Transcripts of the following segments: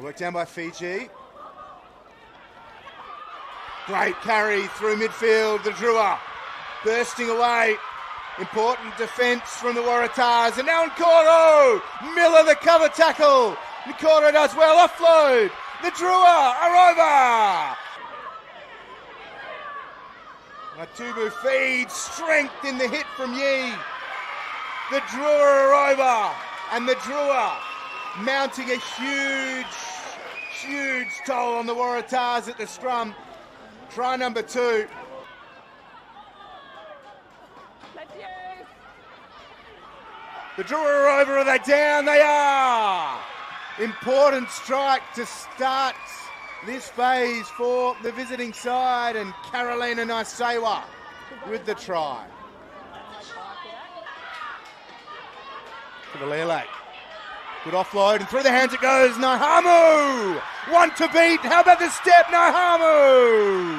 Work down by Fiji. Great carry through midfield. The Drua bursting away. Important defence from the Waratahs. And now Nkoro. Miller the cover tackle. Nkoro does well. Offload. The Drua are over. Matubu feeds. Strength in the hit from Yi. The Drua are over. And the Drua mounting a huge toll on the Waratahs at the scrum. Try number 2. The Drua are over. Are they down? They are. Important strike to start this phase for the visiting side, and Carolina Naisewa with the try. For the Lele. Good offload, and through the hands it goes. Naihamu! One to beat. How about the step? Naihamu!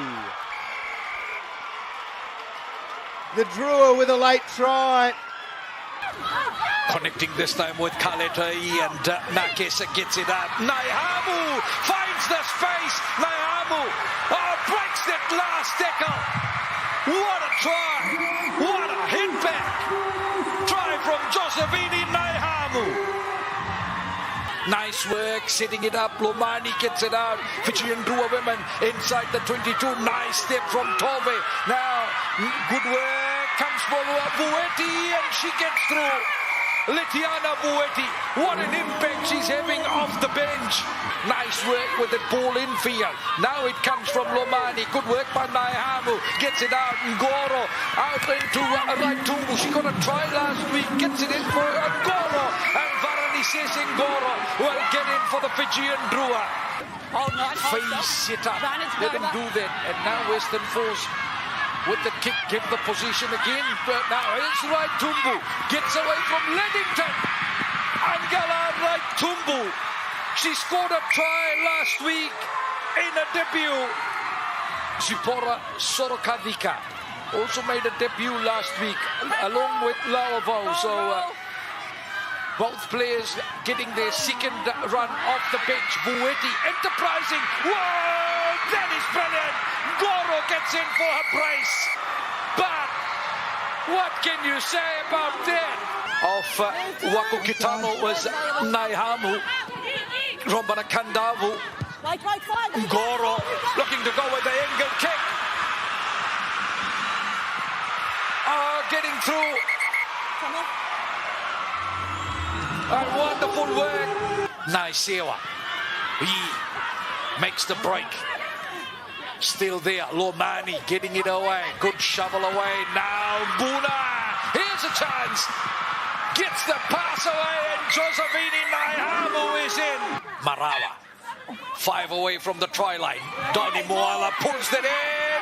The Drua with a late try. Connecting this time with Kaletai, and Nakesa gets it up. Naihamu finds the space. Naihamu breaks that last tackle. What a try. What a hit back. Try from Josephine Naihamu. Nice work, setting it up. Lomani gets it out. Fiji and Drua Women inside the 22. Nice step from Tove. Now, good work. Comes for Bueti, and she gets through. Litiana Bueti, what an impact she's having off the bench. Nice work with the ball infield. Now it comes from Lomani. Good work by Naihamu. Gets it out. Ngoro out into right Tumbu. She got a try last week. Gets it in for Ngoro. And Varani says Ngoro will get in for the Fijian Drua. Face sit up. Let him do that. And now Western Force with the kick, get the position again. But now here's right Tumbu. Gets away from Leddington. Angela right Tumbu. She scored a try last week in a debut. Zipporah Sorokavika also made a debut last week along with Laovo. So both players getting their second run off the bench. Bueti enterprising. Whoa, that is brilliant. Goro gets in for her brace. But what can you say about that? Of Wakukitano was Naihamu. Rombana Kandavu. Goro looking to go with the angle kick. Getting through. And wonderful work. Naisewa. He makes the break. Still there. Lomani getting it away. Good shovel away. Now Buna. Here's a chance. Gets the pass away, and Josephine Naihamu is in. Marawa. 5 away from the try line. Donnie Moala pulls it in.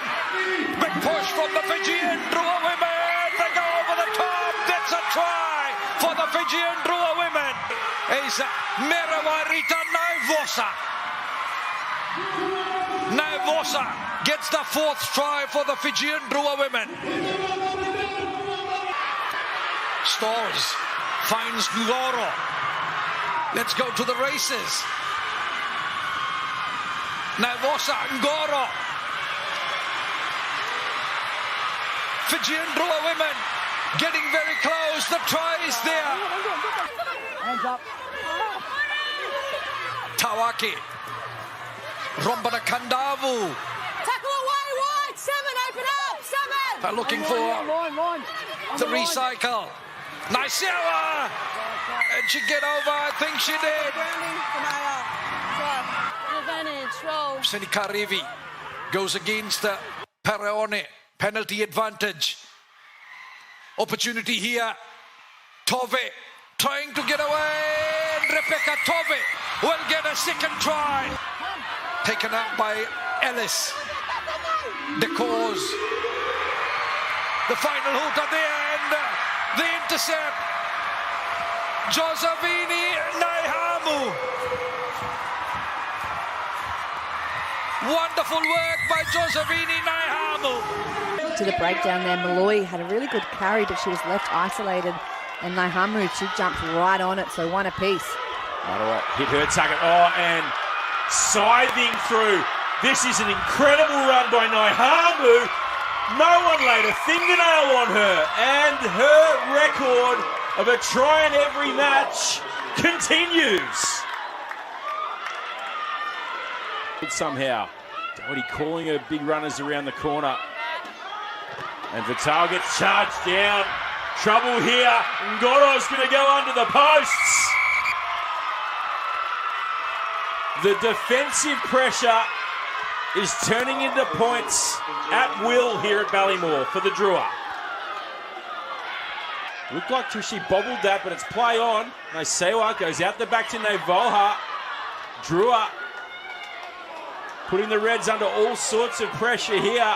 Big push from the Fijian Drua Women. They go over the top. That's a try for the Fijian Drua Women. Is Merawarita Naivosa. Naivosa gets the 4th try for the Fijian Drua Women. Stores finds Ngoro. Let's go to the races. Naivosa, Ngoro. Fijian Drua Women getting very close. The try is there. Hands up. Tawaki. Rombana Kandavu. Tackle away wide. 7, open up. 7. They're looking for the recycle. Naisewa. And she get over. I think she did. Senikarivi goes against Paraone. Penalty advantage. Opportunity here. Tove trying to get away. And Rebecca Tove will get a second try. Taken up by Ellis. The cause. The final hooter there, and the intercept. Josephine Naihamu. Wonderful work by Josephine Naihamu. To the breakdown there, Malloy had a really good carry, but she was left isolated. And Naihamu, she jumped right on it, so one apiece. Hit her target. Oh, and scything through. This is an incredible run by Naihamu. No one laid a fingernail on her, and her record of a try in every match continues. Somehow, Doherty calling her big runners around the corner. And Vital gets charged down. Trouble here. Ngoro's going to go under the posts. The defensive pressure is turning into points at will here at Ballymore for the Drua. Looked like Tushy bobbled that, but it's play on. Naisewa goes out the back to Nevoha. Drua putting the Reds under all sorts of pressure here.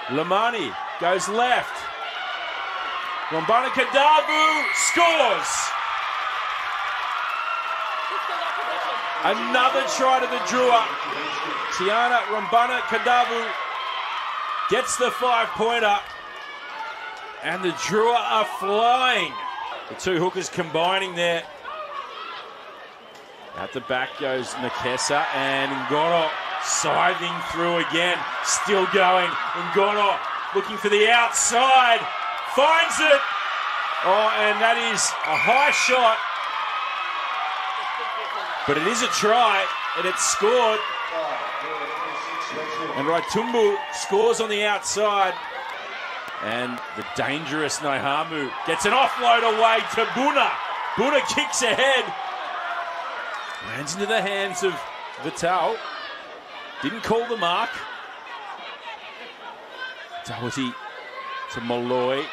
Lamani goes left. Rombana Kadavu scores. Another try to the Drua. Tiana Rombana Kadavu gets the 5-pointer. And the Drua are flying. The two hookers combining there. At the back goes Nakesa, and Ngoro scything through again. Still going. Ngoro looking for the outside. Finds it. Oh, and that is a high shot. But it is a try, and it's scored. And Raitumbu scores on the outside. And the dangerous Naihamu gets an offload away to Buna. Buna kicks ahead. Lands into the hands of Vital. Didn't call the mark. Doherty to Malloy.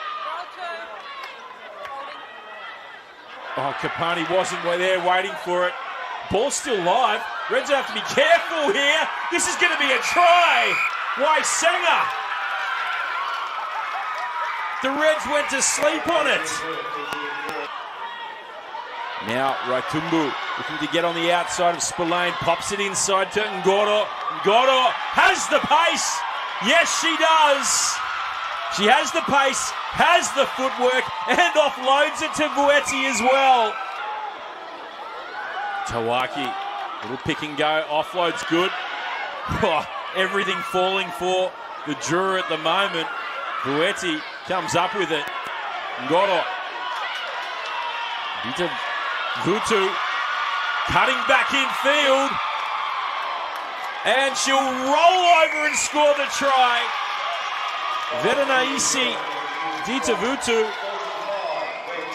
Oh, Kapani wasn't there waiting for it. Ball still live. Reds have to be careful here. This is going to be a try. Waisenga. The Reds went to sleep on it. Now Raitumbu looking to get on the outside of Spillane. Pops it inside to Ngoro. Ngoro has the pace. Yes, she does. She has the pace, has the footwork, and offloads it to Vuetti as well. Tawaki, little pick and go. Offload's good. Oh, everything falling for the Drua at the moment. Vuetti comes up with it. Ngoro. Into Vutu. Cutting back in field. And she'll roll over and score the try. Verenaisi Dita Vutu